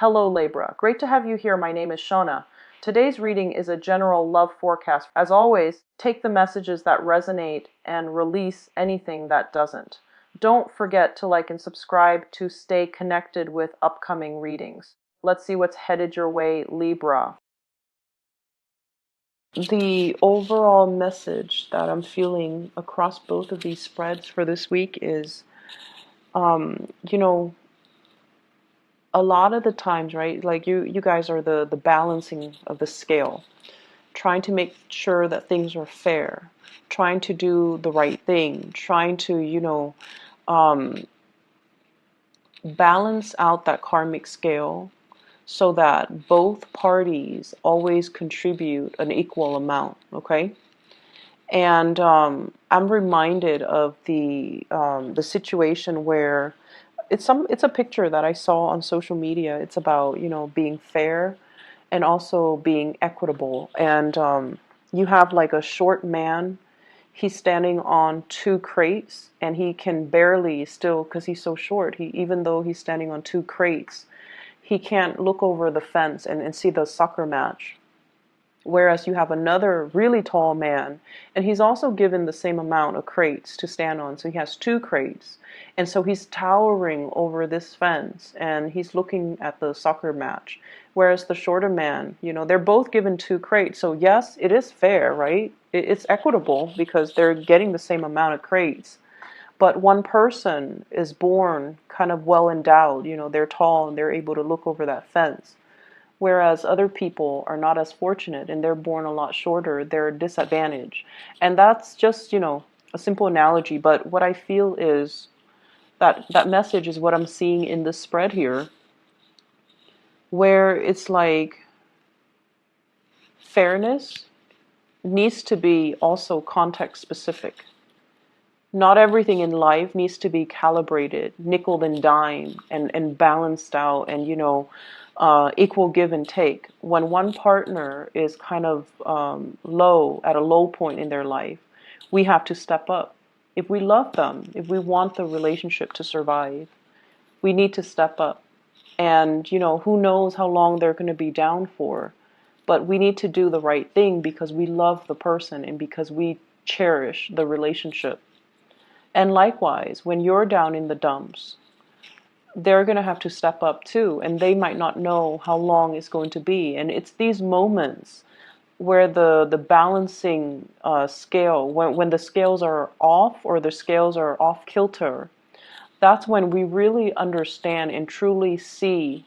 Hello Libra, great to have you here. My name is Shona. Today's reading is a general love forecast. As always, take the messages that resonate and release anything that doesn't. Don't forget to like and subscribe to stay connected with upcoming readings. Let's see what's headed your way, Libra. The overall message that I'm feeling across both of these spreads for this week is, you know, a lot of the times, right, like you guys are the balancing of the scale, trying to make sure that things are fair, trying to do the right thing, trying to, um, balance out that karmic scale so that both parties always contribute an equal amount, okay? And I'm reminded of the situation where it's a picture that I saw on social media. It's about, being fair and also being equitable. And you have like a short man. He's standing on two crates and he can barely still, because he's so short, even though he's standing on two crates, he can't look over the fence and see the soccer match. Whereas you have another really tall man, and he's also given the same amount of crates to stand on. So he has two crates. And so he's towering over this fence and he's looking at the soccer match. Whereas the shorter man, they're both given two crates. So yes, it is fair, right? It's equitable because they're getting the same amount of crates. But one person is born kind of well endowed, they're tall and they're able to look over that fence. Whereas other people are not as fortunate and they're born a lot shorter, they're disadvantaged. And that's just, a simple analogy. But what I feel is that message is what I'm seeing in this spread here, where it's like fairness needs to be also context specific. Not everything in life needs to be calibrated, nickel and dime, and balanced out, and equal give and take. When one partner is kind of at a low point in their life, we have to step up. If we love them, if we want the relationship to survive, we need to step up. And who knows how long they're going to be down for, but we need to do the right thing because we love the person and because we cherish the relationship. And likewise, when you're down in the dumps, they're going to have to step up too, and they might not know how long it's going to be. And it's these moments where the balancing scale, when the scales are off or the scales are off kilter, that's when we really understand and truly see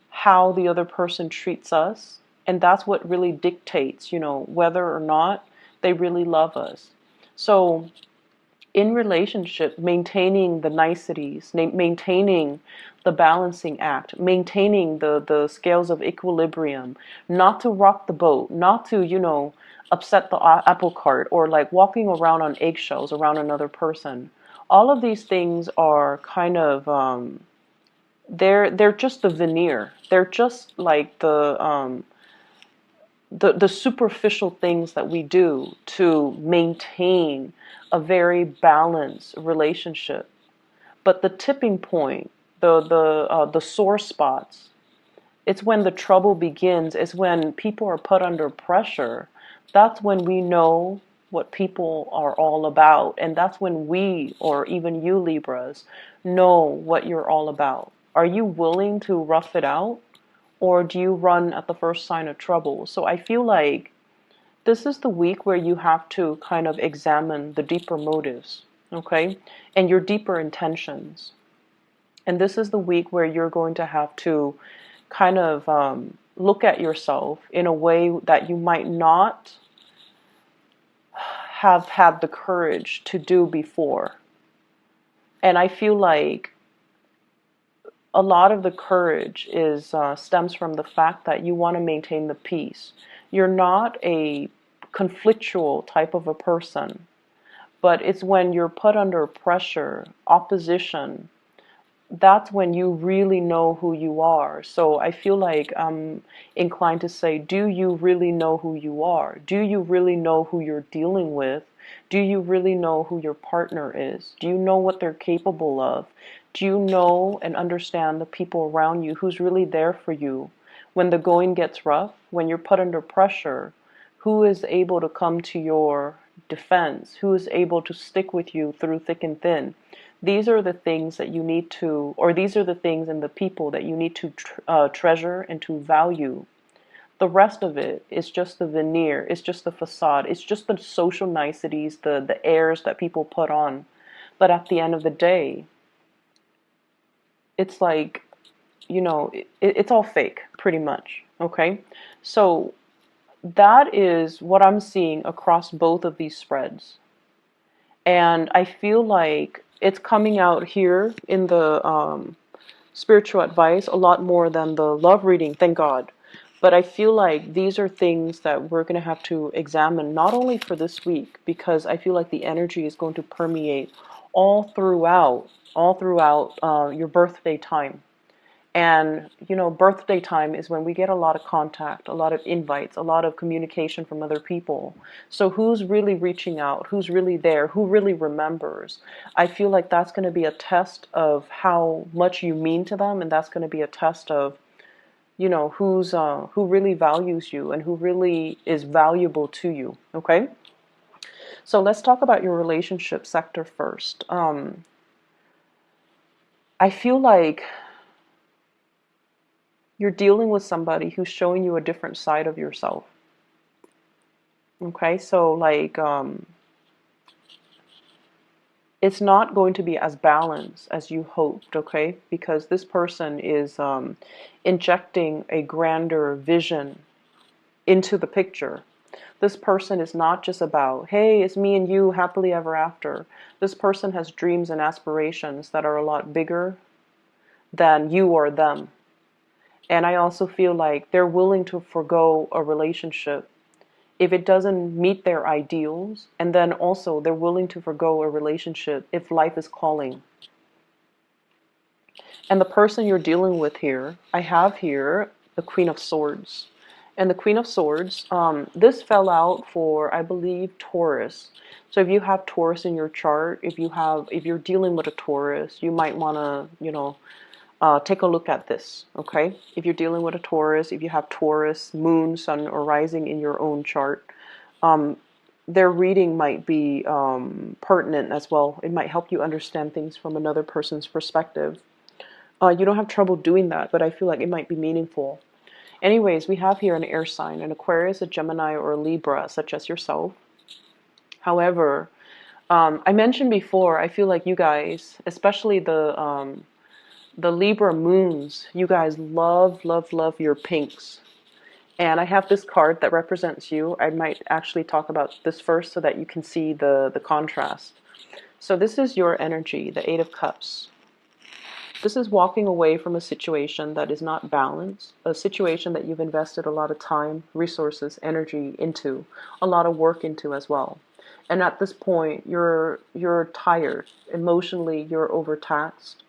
how the other person treats us. And that's what really dictates, whether or not they really love us. So in relationship, maintaining the niceties, maintaining the balancing act, maintaining the scales of equilibrium, not to rock the boat, not to, upset the apple cart, or like walking around on eggshells around another person. All of these things are kind of, they're just the veneer. They're just like the superficial things that we do to maintain a very balanced relationship. But the tipping point, the sore spots, it's when the trouble begins. It's when people are put under pressure. That's when we know what people are all about, and that's when we, or even you Libras, know what you're all about. Are you willing to rough it out? Or do you run at the first sign of trouble? So I feel like this is the week where you have to kind of examine the deeper motives, okay? And your deeper intentions. And this is the week where you're going to have to kind of look at yourself in a way that you might not have had the courage to do before. And I feel like a lot of the courage stems from the fact that you want to maintain the peace. You're not a conflictual type of a person, but it's when you're put under pressure, opposition, that's when you really know who you are. So I feel like I'm inclined to say, do you really know who you are? Do you really know who you're dealing with? Do you really know who your partner is? Do you know what they're capable of? Do you know and understand the people around you who's really there for you when the going gets rough, when you're put under pressure? Who is able to come to your defense? Who is able to stick with you through thick and thin? These are the things that you need to, or these are the things and the people that you need to treasure and to value. The rest of it is just the veneer, it's just the facade, it's just the social niceties, the airs that people put on. But at the end of the day, it's like, it's all fake, pretty much. Okay? So that is what I'm seeing across both of these spreads. And I feel like it's coming out here in the spiritual advice a lot more than the love reading, thank God. But I feel like these are things that we're going to have to examine, not only for this week, because I feel like the energy is going to permeate all throughout your birthday time. And, birthday time is when we get a lot of contact, a lot of invites, a lot of communication from other people. So who's really reaching out? Who's really there? Who really remembers? I feel like that's going to be a test of how much you mean to them. And that's going to be a test of, who really values you and who really is valuable to you. Okay? So let's talk about your relationship sector first. I feel like you're dealing with somebody who's showing you a different side of yourself. Okay, so like it's not going to be as balanced as you hoped, okay? Because this person is injecting a grander vision into the picture. This person is not just about, hey, it's me and you happily ever after. This person has dreams and aspirations that are a lot bigger than you or them. And I also feel like they're willing to forgo a relationship if it doesn't meet their ideals. And then also they're willing to forgo a relationship if life is calling. And the person you're dealing with here, I have here the Queen of Swords. And the Queen of Swords, this fell out for, I believe, Taurus. So if you have Taurus in your chart, if you're dealing with a Taurus, you might want to, take a look at this, okay? If you're dealing with a Taurus, if you have Taurus, moon, sun, or rising in your own chart, their reading might be pertinent as well. It might help you understand things from another person's perspective. You don't have trouble doing that, but I feel like it might be meaningful. Anyways, we have here an air sign, an Aquarius, a Gemini, or a Libra, such as yourself. However, I mentioned before, I feel like you guys, especially the Libra moons, you guys love, love, love your pinks. And I have this card that represents you. I might actually talk about this first so that you can see the contrast. So this is your energy, the Eight of Cups. This is walking away from a situation that is not balanced, a situation that you've invested a lot of time, resources, energy into, a lot of work into as well. And at this point, you're tired. Emotionally, you're overtaxed.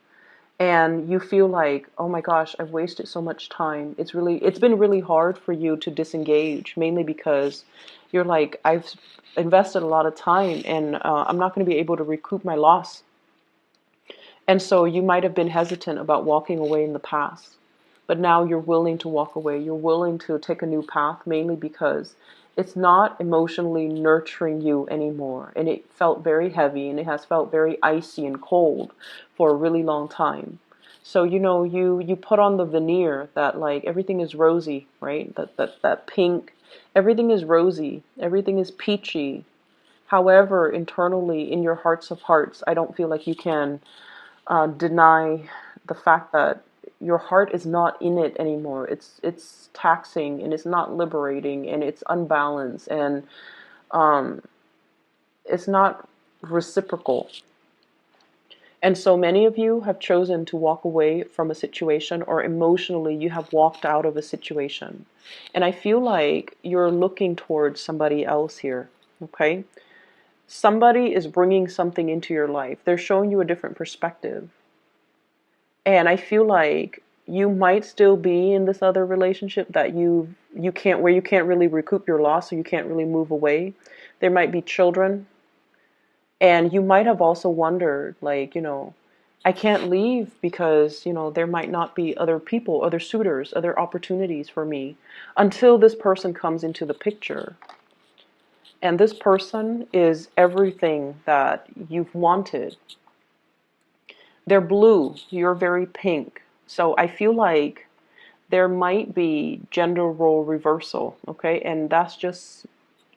And you feel like, oh my gosh, I've wasted so much time. It's been really hard for you to disengage, mainly because you're like, I've invested a lot of time and I'm not going to be able to recoup my loss. And so you might have been hesitant about walking away in the past, but now you're willing to walk away. You're willing to take a new path, mainly because it's not emotionally nurturing you anymore. And it felt very heavy and it has felt very icy and cold for a really long time. So, you put on the veneer that like everything is rosy, right? That pink, everything is rosy, everything is peachy. However, internally in your hearts of hearts, I don't feel like you can deny the fact that your heart is not in it anymore. It's taxing and it's not liberating and it's unbalanced and it's not reciprocal. And so many of you have chosen to walk away from a situation, or emotionally you have walked out of a situation. And I feel like you're looking towards somebody else here, okay? Somebody is bringing something into your life. They're showing you a different perspective. And I feel like you might still be in this other relationship that you can't, where you can't really recoup your loss, or you can't really move away. There might be children. And you might have also wondered, like, I can't leave because, there might not be other people, other suitors, other opportunities for me until this person comes into the picture. And this person is everything that you've wanted. They're blue, you're very pink. So I feel like there might be gender role reversal, okay? And that's just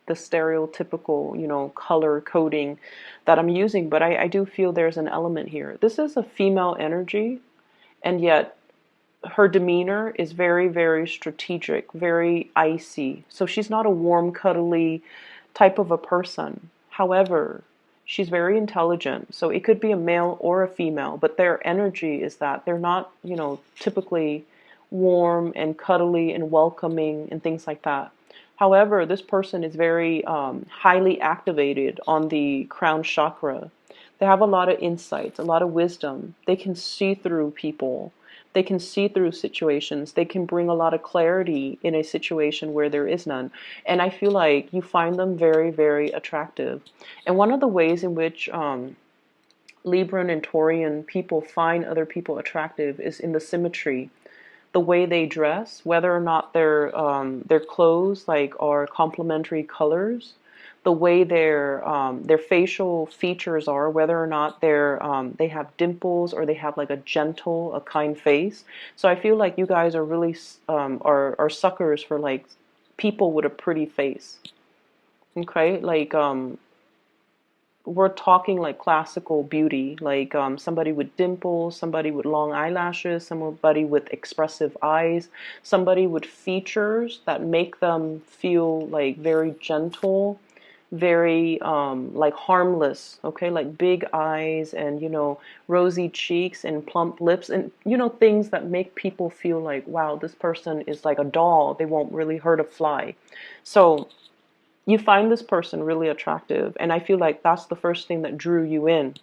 the stereotypical, color coding that I'm using, but I do feel there's an element here. This is a female energy, and yet her demeanor is very, very strategic, very icy. So she's not a warm, cuddly type of a person. However, she's very intelligent. So it could be a male or a female, but their energy is that they're not, typically warm and cuddly and welcoming and things like that. However, this person is very highly activated on the crown chakra. They have a lot of insights, a lot of wisdom. They can see through people. They can see through situations. They can bring a lot of clarity in a situation where there is none. And I feel like you find them very, very attractive. And one of the ways in which Libran and Taurian people find other people attractive is in the symmetry, the way they dress, whether or not their clothes are complementary colors, the way their facial features are, whether or not they have dimples or they have like a gentle, a kind face. So I feel like you guys are really are suckers for like people with a pretty face. Okay, we're talking like classical beauty, like somebody with dimples, somebody with long eyelashes, somebody with expressive eyes, somebody with features that make them feel like very gentle, very like harmless, okay, like big eyes and rosy cheeks and plump lips and things that make people feel like, wow, this person is like a doll, they won't really hurt a fly. So you find this person really attractive, and I feel like that's the first thing that drew you in.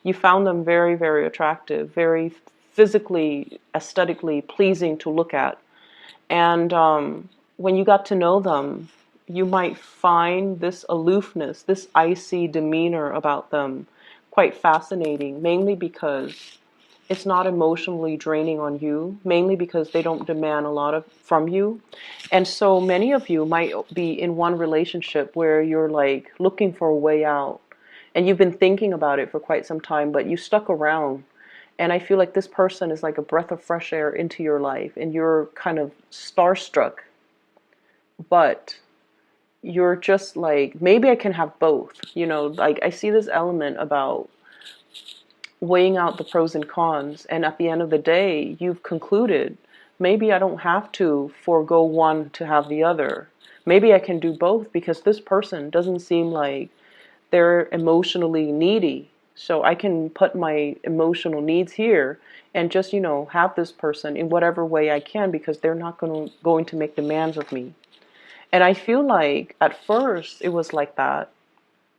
You found them very, very attractive, very physically, aesthetically pleasing to look at. And when you got to know them, you might find this aloofness, this icy demeanor about them quite fascinating, mainly because it's not emotionally draining on you, mainly because they don't demand a lot of from you. And so many of you might be in one relationship where you're like looking for a way out, and you've been thinking about it for quite some time, but you stuck around. And I feel like this person is like a breath of fresh air into your life, and you're kind of starstruck, but you're just like, maybe I can have both. Like I see this element about weighing out the pros and cons, and at the end of the day, you've concluded, maybe I don't have to forego one to have the other. Maybe I can do both because this person doesn't seem like they're emotionally needy. So I can put my emotional needs here and just, have this person in whatever way I can because they're not going to make demands of me. And I feel like at first it was like that.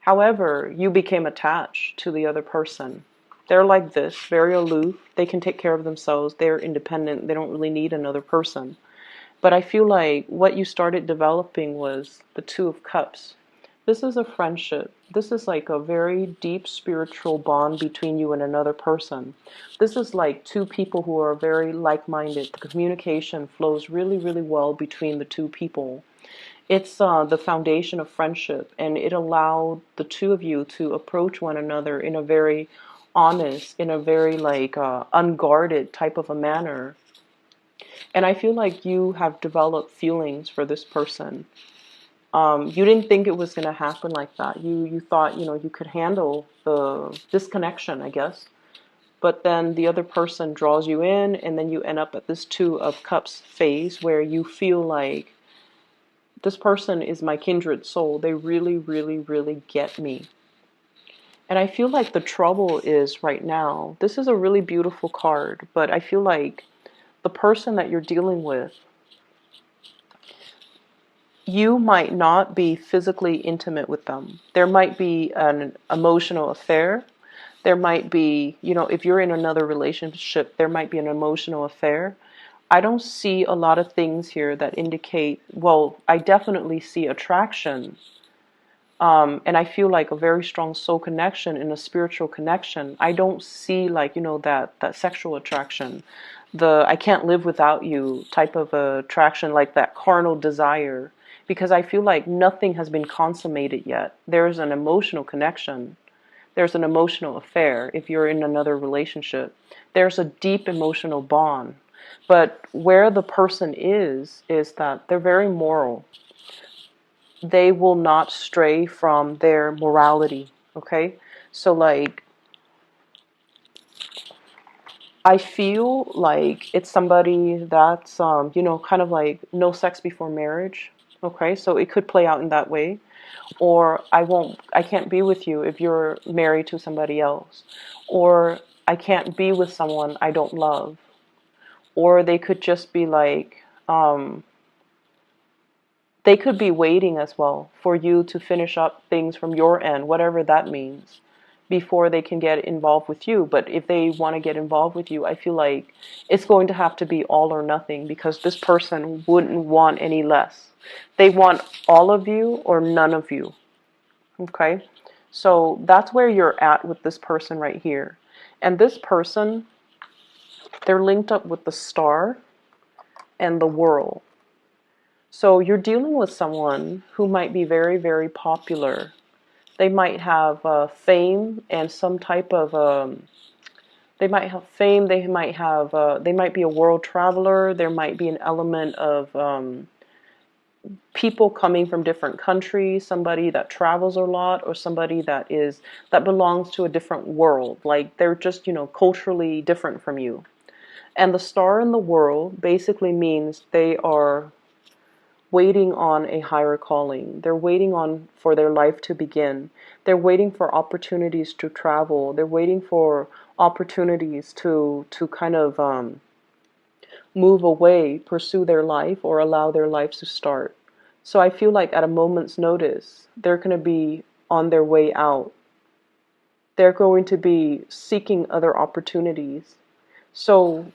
However, you became attached to the other person. They're like this, very aloof. They can take care of themselves. They're independent. They don't really need another person. But I feel like what you started developing was the Two of Cups. This is a friendship. This is like a very deep spiritual bond between you and another person. This is like two people who are very like-minded. The communication flows really, really well between the two people. It's the foundation of friendship, and it allowed the two of you to approach one another in a very honest, in a very unguarded type of a manner. And I feel like you have developed feelings for this person. You didn't think it was going to happen like that. You thought, you could handle the disconnection, I guess. But then the other person draws you in, and then you end up at this Two of Cups phase where you feel like this person is my kindred soul. They really, really, really get me. And I feel like the trouble is right now, this is a really beautiful card, but I feel like the person that you're dealing with, you might not be physically intimate with them. There might be an emotional affair. There might be, if you're in another relationship, there might be an emotional affair. I don't see a lot of things here that indicate, well, I definitely see attraction, And I feel like a very strong soul connection and a spiritual connection. I don't see like, that sexual attraction, the I can't live without you type of attraction, like that carnal desire, because I feel like nothing has been consummated yet. There's an emotional connection. There's an emotional affair if you're in another relationship. There's a deep emotional bond. But where the person is that they're very moral. They will not stray from their morality. Okay? So like I feel like it's somebody that's kind of like no sex before marriage. Okay? So it could play out in that way. Or I can't be with you if you're married to somebody else. Or I can't be with someone I don't love. Or they could just be like they could be waiting as well for you to finish up things from your end, whatever that means, before they can get involved with you. But if they want to get involved with you, I feel like it's going to have to be all or nothing, because this person wouldn't want any less. They want all of you or none of you. Okay? So that's where you're at with this person right here. And this person, they're linked up with the star and the world. So you're dealing with someone who might be very, very popular. They might have fame and some type of they might have fame. They might be a world traveler. There might be an element of people coming from different countries, somebody that travels a lot, or somebody that belongs to a different world. Like they're just, culturally different from you. And the star in the world basically means they are waiting on a higher calling. They're waiting on for their life to begin. They're waiting for opportunities to travel. They're waiting for opportunities to kind of move away, pursue their life, or allow their lives to start. So I feel like at a moment's notice, they're going to be on their way out. They're going to be seeking other opportunities. So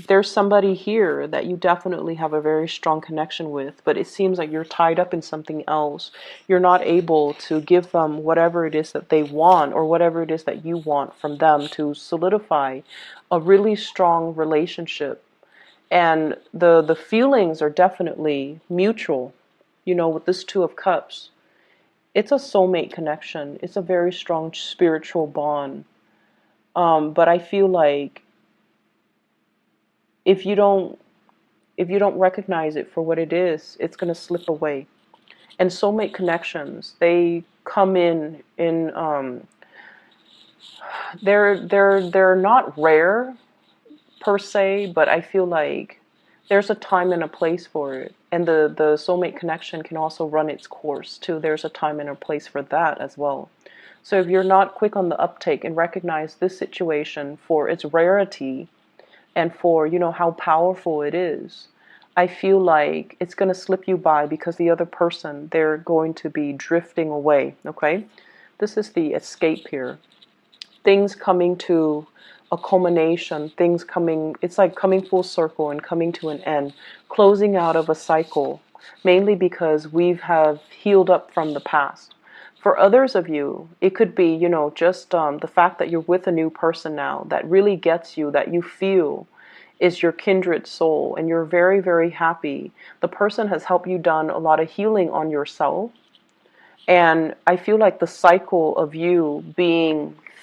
there's somebody here that you definitely have a very strong connection with, but it seems like you're tied up in something else. You're not able to give them whatever it is that they want, or whatever it is that you want from them to solidify a really strong relationship. And the feelings are definitely mutual. With this Two of Cups, it's a soulmate connection. It's a very strong spiritual bond. But I feel like if you don't recognize it for what it is, it's going to slip away. And soulmate connections, they come in they're not rare per se, but I feel like there's a time and a place for it. And the soulmate connection can also run its course too. There's a time and a place for that as well. So if you're not quick on the uptake and recognize this situation for its rarity and for, how powerful it is, I feel like it's going to slip you by, because the other person, they're going to be drifting away, okay? This is the escape here. Things coming to a culmination, it's like coming full circle and coming to an end, closing out of a cycle, mainly because we have healed up from the past. For others of you, it could be, just the fact that you're with a new person now that really gets you, that you feel is your kindred soul, and you're very, very happy. The person has helped you done a lot of healing on yourself. And I feel like the cycle of you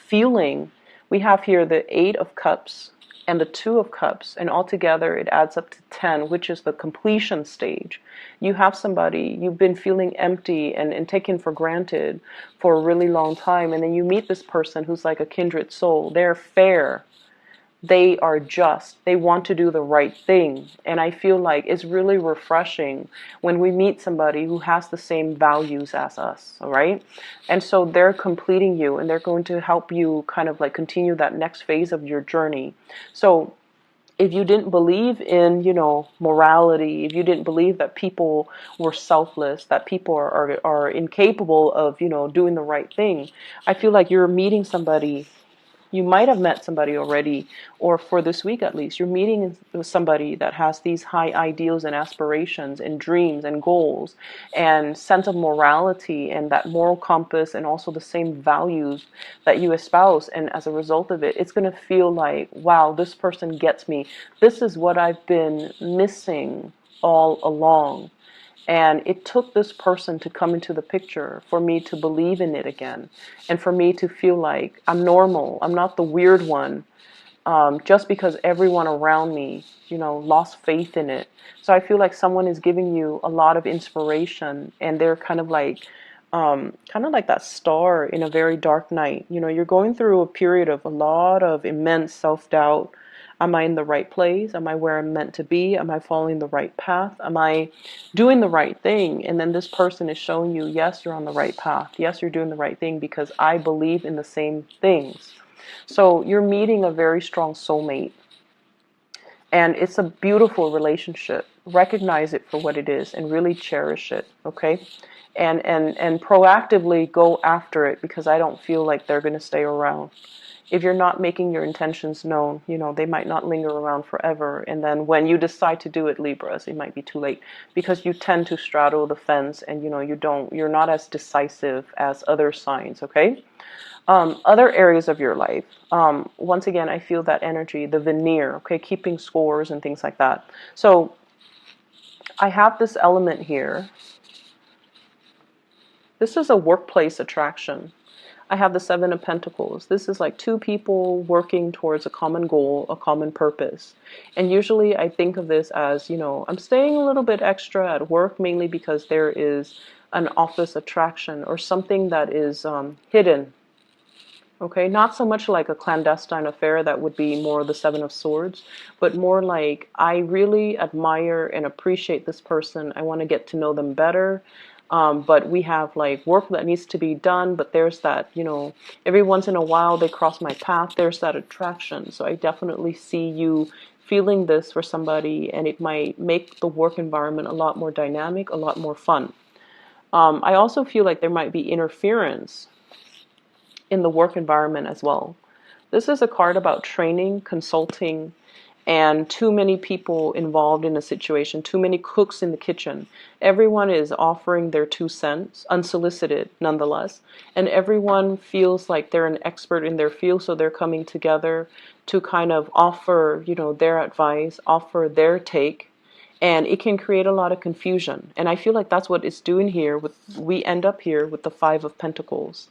feeling, we have here the Eight of Cups and the Two of Cups, and altogether it adds up to 10, which is the completion stage. You have somebody, you've been feeling empty and taken for granted for a really long time, and then you meet this person who's like a kindred soul. They're fair. They are just. They want to do the right thing. And I feel like it's really refreshing when we meet somebody who has the same values as us, all right? And so they're completing you, and they're going to help you kind of like continue that next phase of your journey. So if you didn't believe in, morality, if you didn't believe that people were selfless, that people are incapable of, doing the right thing, I feel like you're meeting somebody You might have met somebody already, or for this week at least, you're meeting with somebody that has these high ideals and aspirations and dreams and goals and sense of morality and that moral compass and also the same values that you espouse. And as a result of it, it's going to feel like, wow, this person gets me. This is what I've been missing all along. And it took this person to come into the picture for me to believe in it again. And for me to feel like I'm normal. I'm not the weird one. Just because everyone around me, lost faith in it. So I feel like someone is giving you a lot of inspiration, and they're kind of like that star in a very dark night. You're going through a period of a lot of immense self-doubt. Am I in the right place? Am I where I'm meant to be? Am I following the right path? Am I doing the right thing? And then this person is showing you, yes, you're on the right path. Yes, you're doing the right thing because I believe in the same things. So you're meeting a very strong soulmate. And it's a beautiful relationship. Recognize it for what it is and really cherish it, okay? And proactively go after it, because I don't feel like they're going to stay around. If you're not making your intentions known, they might not linger around forever. And then when you decide to do it, Libras, it might be too late, because you tend to straddle the fence, and you're not as decisive as other signs, okay? Other areas of your life, once again, I feel that energy, the veneer, okay, keeping scores and things like that. So I have this element here. This is a workplace attraction. I have the Seven of Pentacles. This is like two people working towards a common goal, a common purpose. And usually I think of this as, I'm staying a little bit extra at work, mainly because there is an office attraction or something that is hidden. Okay, not so much like a clandestine affair, that would be more the Seven of Swords, but more like I really admire and appreciate this person. I want to get to know them better. But we have like work that needs to be done, but there's that, every once in a while they cross my path. There's that attraction. So I definitely see you feeling this for somebody, and it might make the work environment a lot more dynamic, a lot more fun. I also feel like there might be interference in the work environment as well. This is a card about training, consulting, and too many people involved in a situation, too many cooks in the kitchen. Everyone is offering their 2 cents, unsolicited nonetheless, and everyone feels like they're an expert in their field, so they're coming together to kind of offer, their advice, offer their take, and it can create a lot of confusion. And I feel like that's what it's doing here. We end up here with the Five of Pentacles.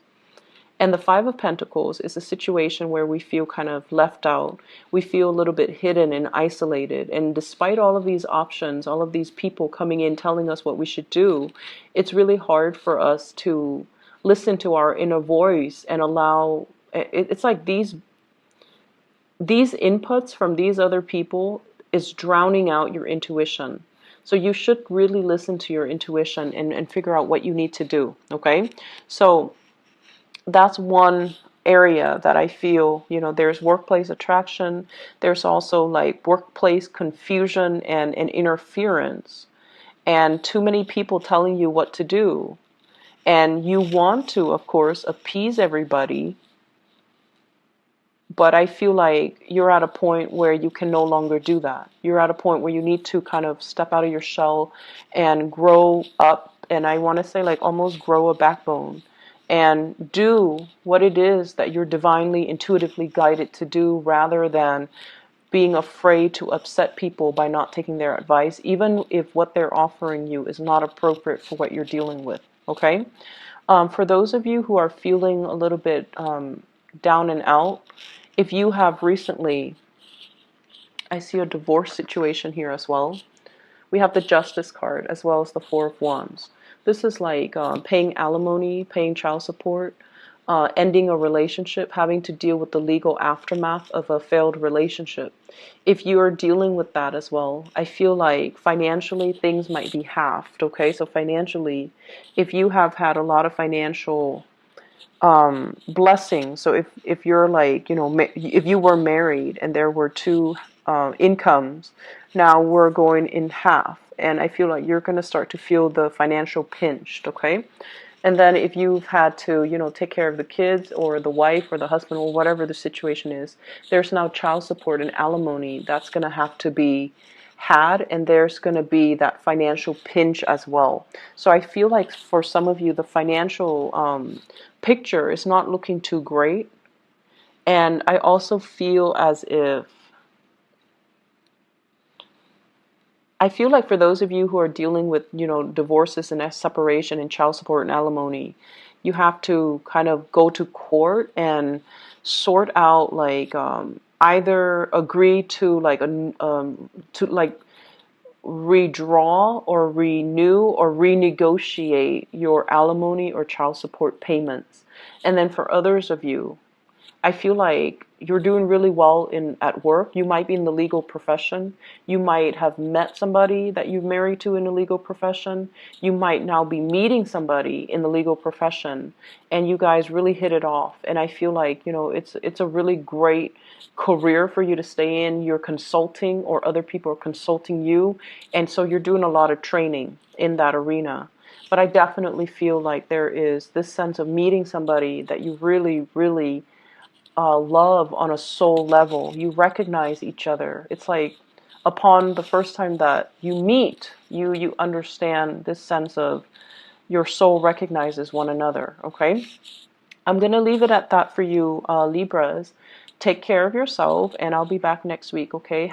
And the Five of Pentacles is a situation where we feel kind of left out. We feel a little bit hidden and isolated. And despite all of these options, all of these people coming in telling us what we should do, it's really hard for us to listen to our inner voice and allow, it's like these inputs from these other people is drowning out your intuition. So you should really listen to your intuition and figure out what you need to do, okay? So that's one area that I feel, there's workplace attraction. There's also like workplace confusion and interference, and too many people telling you what to do. And you want to, of course, appease everybody. But I feel like you're at a point where you can no longer do that. You're at a point where you need to kind of step out of your shell and grow up. And I want to say like almost grow a backbone and do what it is that you're divinely, intuitively guided to do, rather than being afraid to upset people by not taking their advice, even if what they're offering you is not appropriate for what you're dealing with, okay? For those of you who are feeling a little bit down and out, if you have recently, I see a divorce situation here as well. We have the Justice card as well as the Four of Wands. This is like paying alimony, paying child support, ending a relationship, having to deal with the legal aftermath of a failed relationship. If you are dealing with that as well, I feel like financially things might be halved, okay? So financially, if you have had a lot of financial blessings, so if you're like, if you were married and there were two incomes, now we're going in half. And I feel like you're going to start to feel the financial pinched, okay? And then if you've had to, take care of the kids or the wife or the husband or whatever the situation is, there's now child support and alimony that's going to have to be had, and there's going to be that financial pinch as well. So I feel like for some of you, the financial picture is not looking too great. And I also feel as if, I feel like for those of you who are dealing with, divorces and separation and child support and alimony, you have to kind of go to court and sort out like either agree to like redraw or renew or renegotiate your alimony or child support payments. And then for others of you, I feel like you're doing really well at work. You might be in the legal profession. You might have met somebody that you've married to in the legal profession. You might now be meeting somebody in the legal profession, and you guys really hit it off. And I feel like, it's a really great career for you to stay in. You're consulting, or other people are consulting you, and so you're doing a lot of training in that arena. But I definitely feel like there is this sense of meeting somebody that you really, really love on a soul level. You recognize each other. It's like upon the first time that you meet, you understand this sense of your soul recognizes one another. Okay, I'm gonna leave it at that for you, Libras. Take care of yourself, and I'll be back next week. Okay.